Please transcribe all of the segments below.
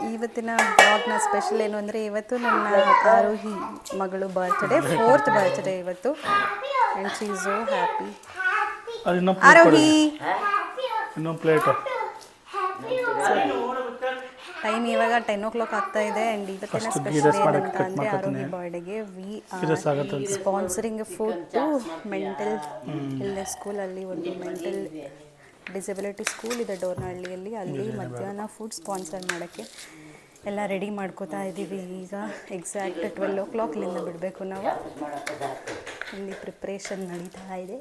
ಇವತ್ತಿನ ಬ್ಲಾಗ್ನ ಸ್ಪೆಷಲ್ ಏನು ಅಂದರೆ ಇವತ್ತು ನನ್ನ ಆರೋಹಿ ಮಗಳು ಬರ್ತ್ಡೇ 4th ಬರ್ತ್ಡೇ ಇವತ್ತು and she is so happy. Aarohi ಇನ್ನೊಂದು ಪ್ಲೇಟು ಟೈಮ್ ಇವಾಗ 10 o'clock ಆಗ್ತಾ ಇದೆ ಆ್ಯಂಡ್ ಇವತ್ತಿನ ಸ್ಪೆಷಲ್ ಏನಂತ ಅಂದರೆ ಆರೋಹಿ ಬರ್ಡೇಗೆ we are sponsoring food to mental illness school. ಅಲ್ಲಿ ಒಂದು ಮೆಂಟಲ್ ಡಿಸಬಿಲಿಟಿ ಸ್ಕೂಲ್ ಇದೆ ಡೋರ್ನಹಳ್ಳಿಯಲ್ಲಿ, ಅಲ್ಲಿ ಮಧ್ಯಾಹ್ನ ಫುಡ್ ಸ್ಪಾನ್ಸರ್ ಮಾಡೋಕ್ಕೆ ಎಲ್ಲ ರೆಡಿ ಮಾಡ್ಕೋತಾ ಇದ್ದೀವಿ. ಈಗ ಎಕ್ಸಾಕ್ಟ್ 12 o'clock ಇಲ್ಲಿಂದ ಬಿಡಬೇಕು ನಾವು. ಇಲ್ಲಿ ಪ್ರಿಪ್ರೇಷನ್ ನಡೀತಾ ಇದೆ.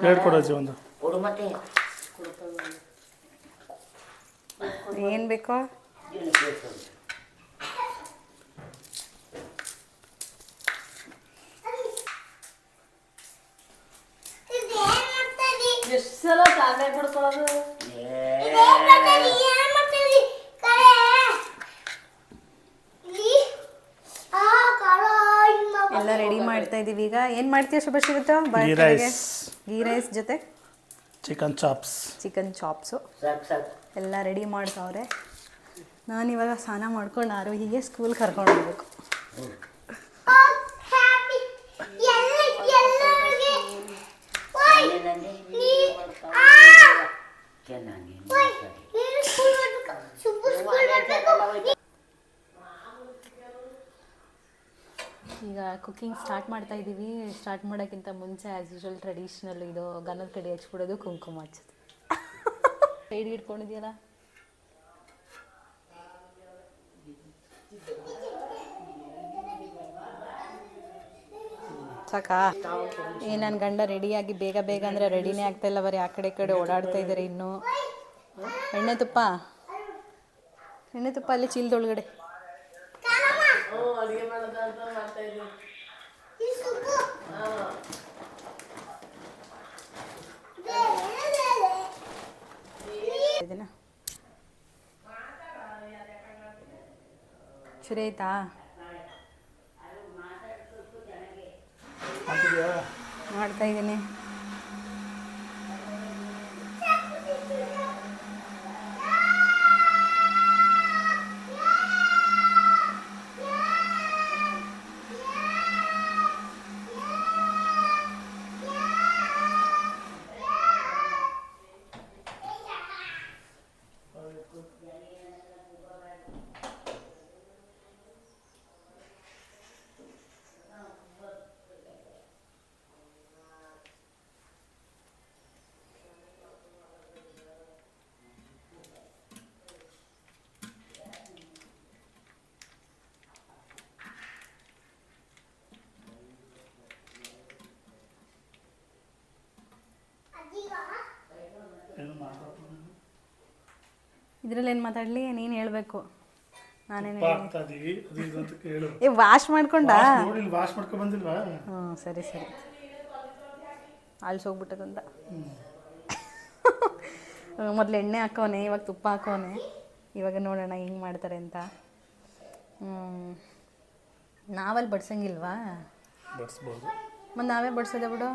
ಪ್ಲೇಟ್ ಕೊಡೋಜಿ ಒಂದು ಏನು ಬೇಕೋ ಎಷ್ಟು ಸಲ ಕಾಲೇ ಬಿಡ್ಕೊಳ್ಳೋದು. ಎಲ್ಲ ರೆಡಿ ಮಾಡ್ತಾ ಇದ್ದೀವಿ. ಈಗ ಏನು ಮಾಡ್ತೀಯ ಶುಭಶ್ರೀ ಇವತ್ತು ಬರ್ತ್ಡೇಗೆ? ಗೀ ರೈಸ್ ಜೊತೆ ಚಿಕನ್ ಚಾಪ್ಸು ಎಲ್ಲ ರೆಡಿ ಮಾಡ್ತಾವ್ರೆ. ನಾನಿವಾಗ ಸ್ನಾನ ಮಾಡ್ಕೊಂಡು ಆರೋಹಿಗೆ ಸ್ಕೂಲ್ ಕರ್ಕೊಂಡು ಹೋಗ್ಬೇಕು. ಈಗ ಕುಕ್ಕಿಂಗ್ ಸ್ಟಾರ್ಟ್ ಮಾಡ್ತಾ ಇದ್ದೀವಿ. ಸ್ಟಾರ್ಟ್ ಮಾಡೋಕ್ಕಿಂತ ಮುಂಚೆ ಆ್ಯಸ್ ಯೂಶ್ವಲ್ ಟ್ರೆಡಿಷ್ನಲ್ ಇದು ಗನ್ನದ ಕಡೆ ಹಚ್ಬಿಡೋದು, ಕುಂಕುಮ ಹಚ್ಚೋದು. ಸೈಡ್ ಇಟ್ಕೊಂಡಿದ್ಯಲ್ಲ ಸಾಕಾ? ನನ್ನ ಗಂಡ ರೆಡಿಯಾಗಿ ಬೇಗ ಬೇಗ ಅಂದರೆ ರೆಡಿನೇ ಆಗ್ತಾಯಿಲ್ಲ, ಬರೀ ಆ ಕಡೆ ಈ ಕಡೆ ಓಡಾಡ್ತಾ ಇದ್ದಾರೆ. ಇನ್ನೂ ಎಣ್ಣೆ ತುಪ್ಪ ಅಲ್ಲಿ ಚೀಲದೊಳಗಡೆ. ಶುರು ಆಯ್ತಾ? ಮಾಡ್ತಾ ಇದ್ದೀನಿ. ಇದ್ರಲ್ಲಿ ಏನು ಮಾತಾಡಲಿ? ನೀನು ಹೇಳಬೇಕು. ನಾನೇನು ವಾಶ್ ಮಾಡ್ಕೊಂಡ? ವಾಶ್ ಮಾಡ್ಕೊಂಡು ಬಂದಿಲ್ವಾ? ಹ್ಞೂ ಸರಿ ಆಳ್ಸೋಗ್ಬಿಟ್ಟದಂತ. ಮೊದಲು ಎಣ್ಣೆ ಹಾಕೋನೆ, ಇವಾಗ ತುಪ್ಪ ಹಾಕೋನೆ. ಇವಾಗ ನೋಡೋಣ ಹೆಂಗೆ ಮಾಡ್ತಾರೆ ಅಂತ. ನಾವಲ್ಲಿ ಬಡ್ಸಂಗಿಲ್ವಾ? ಬಡಿಸ್ಬೋದು. ಮತ್ತು ನಾವೇ ಬಡ್ಸೋದೆ ಬಿಡು.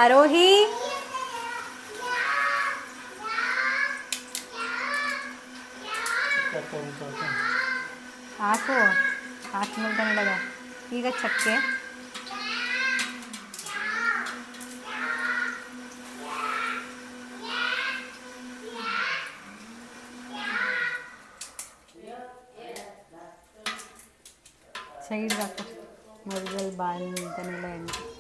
ಆರೋಹಿ ಹಾಕು, ಹಾಕಿದ್ಮೇಲೆ ಕನ್ನಡದ. ಈಗ ಚಕ್ಕೆ, ಸೈಡ್ಗೆ ಹಾಕು. ಮರದಲ್ಲಿ ಬಾಯಿ ಅಂತಾನೆಲ್ಲ ಎಣ್ಣೆ.